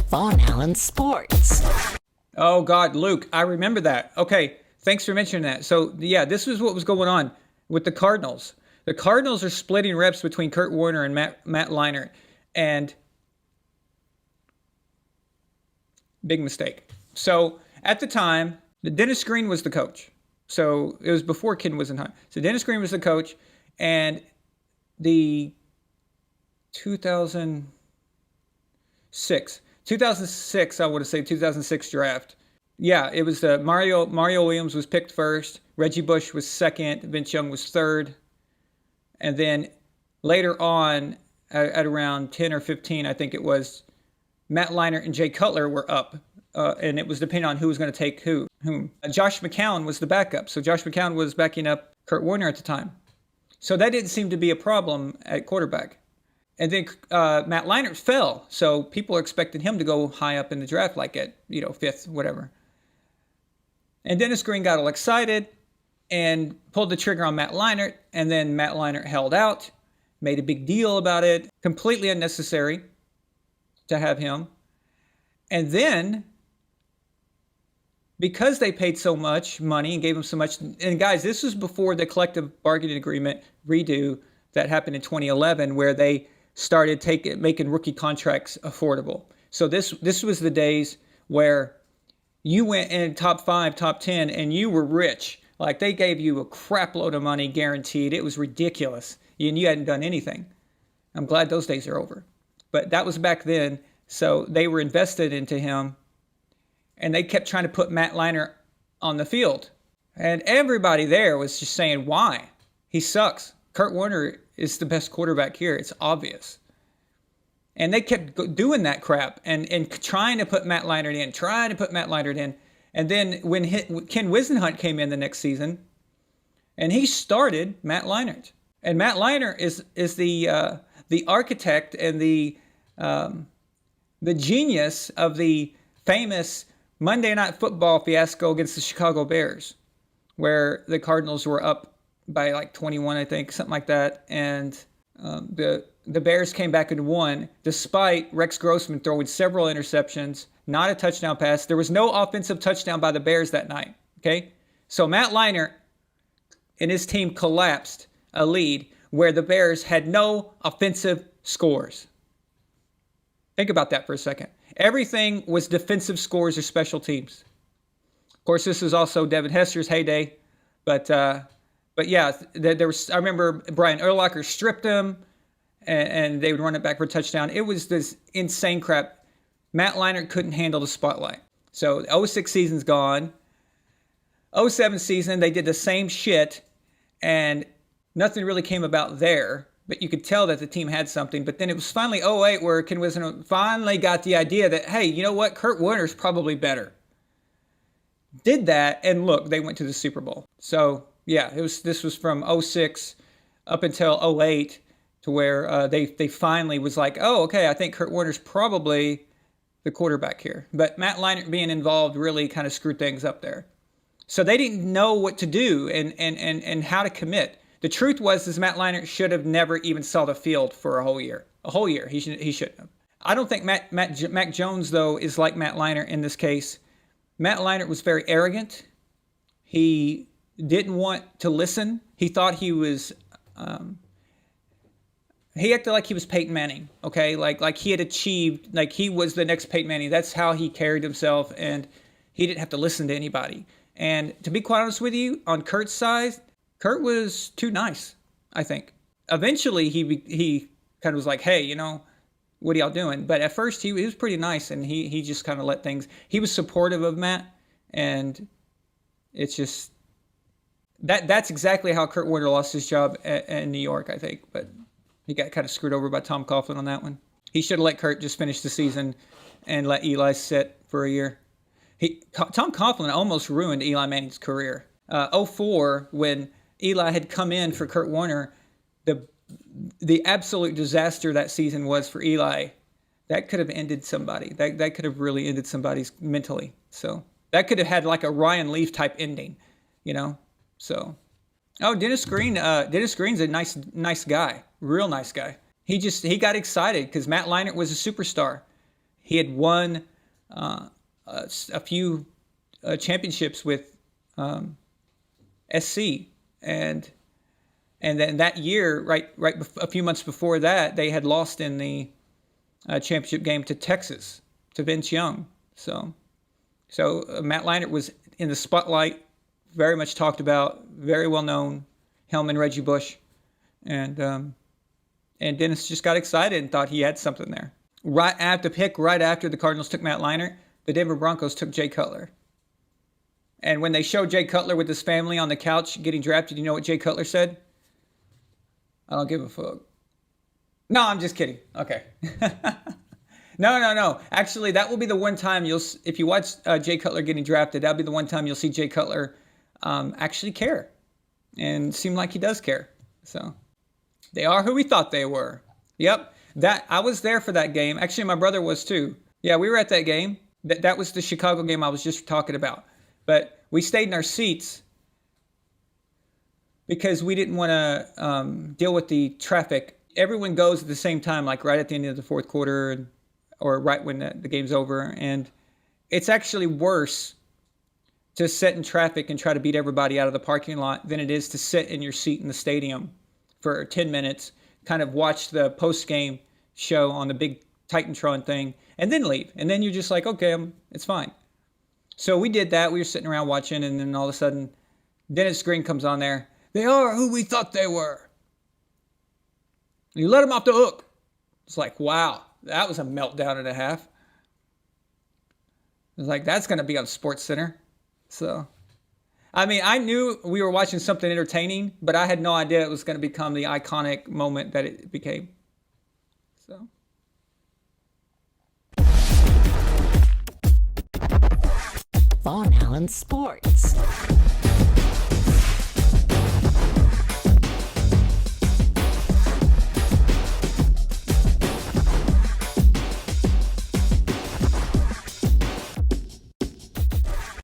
VonAllen Sports. Oh, God, Luke, I remember that. Okay, thanks for mentioning that. So, yeah, this was what was going on with the Cardinals. The Cardinals are splitting reps between Kurt Warner and Matt Leinart, and big mistake. So, at the time, Dennis Green was the coach. So, it was before Ken Wisenhunt. So, Dennis Green was the coach, and the 2006, I would say 2006 draft. Yeah, it was the Mario Williams was picked first, Reggie Bush was second, Vince Young was third, and then later on, at around 10 or 15, I think it was, Matt Leinart and Jay Cutler were up, and it was depending on who was going to take whom. Josh McCown was the backup, so Josh McCown was backing up Kurt Warner at the time. So that didn't seem to be a problem at quarterback. And then Matt Leinart fell, so people are expecting him to go high up in the draft, like at, fifth, whatever. And Dennis Green got all excited and pulled the trigger on Matt Leinart, and then Matt Leinart held out, made a big deal about it, completely unnecessary to have him. And then, because they paid so much money and gave him so much, and guys, this was before the collective bargaining agreement redo that happened in 2011, where they started making rookie contracts affordable. So this was the days where you went in top 5, top 10, and you were rich. Like, they gave you a crap load of money guaranteed. It was ridiculous, and you hadn't done anything. I'm glad those days are over. But that was back then, so they were invested into him, and they kept trying to put Matt Leinart on the field. And everybody there was just saying, why? He sucks. Kurt Warner is the best quarterback here. It's obvious. And they kept doing that crap and trying to put Matt Leinart in, And then when Ken Wisenhunt came in the next season, and he started Matt Leinart. And Matt Leinart is the architect and the genius of the famous Monday Night Football fiasco against the Chicago Bears, where the Cardinals were up by like 21, I think, something like that. And the Bears came back and won, despite Rex Grossman throwing several interceptions, not a touchdown pass. There was no offensive touchdown by the Bears that night, okay? So Matt Leinart and his team collapsed a lead where the Bears had no offensive scores. Think about that for a second. Everything was defensive scores or special teams. Of course, this is also Devin Hester's heyday, but yeah, there was. I remember Brian Urlacher stripped him, and they would run it back for a touchdown. It was this insane crap. Matt Leinart couldn't handle the spotlight. So the 06 season's gone. 07 season, they did the same shit, and nothing really came about there. But you could tell that the team had something. But then it was finally 08 where Ken Wisenhunt finally got the idea that, hey, you know what? Kurt Warner's probably better. Did that, and look, they went to the Super Bowl. So, yeah, this was from 06 up until 08 to where they finally was like, oh, okay, I think Kurt Warner's probably the quarterback here. But Matt Leinart being involved really kind of screwed things up there. So they didn't know what to do and how to commit. The truth was Matt Leinart should have never even saw the field for a whole year. A whole year, he shouldn't have. I don't think Mac Jones, though, is like Matt Leinart in this case. Matt Leinart was very arrogant. He didn't want to listen. He thought he was... he acted like he was Peyton Manning, okay? Like he had achieved, like he was the next Peyton Manning. That's how he carried himself, and he didn't have to listen to anybody. And to be quite honest with you, on Kurt's side, Kurt was too nice, I think. Eventually, he kind of was like, hey, what are y'all doing? But at first, he was pretty nice, and he just kind of let things... He was supportive of Matt, and it's just... That's exactly how Kurt Warner lost his job in New York, I think. But he got kind of screwed over by Tom Coughlin on that one. He should have let Kurt just finish the season and let Eli sit for a year. Tom Coughlin almost ruined Eli Manning's career. 04, when Eli had come in for Kurt Warner, the absolute disaster that season was for Eli. That could have ended somebody. That could have really ended somebody's mentally. So that could have had like a Ryan Leaf type ending, So, Dennis Green. Dennis Green's a nice guy, real nice guy. He got excited because Matt Leinart was a superstar. He had won a few championships with SC, and then that year, right, a few months before that, they had lost in the championship game to Texas, to Vince Young. So Matt Leinart was in the spotlight, very much talked about, very well known, him and Reggie Bush, and Dennis just got excited and thought he had something there. Right after the Cardinals took Matt Leinart, the Denver Broncos took Jay Cutler. And when they showed Jay Cutler with his family on the couch getting drafted, you know what Jay Cutler said? I don't give a fuck. No, I'm just kidding. Okay. No. Actually, that will be the one time if you watch Jay Cutler getting drafted, that'll be the one time you'll see Jay Cutler actually care and seem like he does care. So they are who we thought they were. Yep. I was there for that game. Actually, my brother was too. Yeah, we were at that game. That was the Chicago game I was just talking about. But we stayed in our seats because we didn't want to deal with the traffic. Everyone goes at the same time, like right at the end of the fourth quarter or right when the game's over. And it's actually worse to sit in traffic and try to beat everybody out of the parking lot than it is to sit in your seat in the stadium for 10 minutes, kind of watch the post-game show on the big Titantron thing, and then leave. And then you're just like, okay, it's fine. So we did that. We were sitting around watching, and then all of a sudden, Dennis Green comes on there. They are who we thought they were. You let them off the hook. It's like, wow, that was a meltdown and a half. It was like, that's going to be on SportsCenter. So, I mean, I knew we were watching something entertaining, but I had no idea it was going to become the iconic moment that it became. So. VonAllen Sports.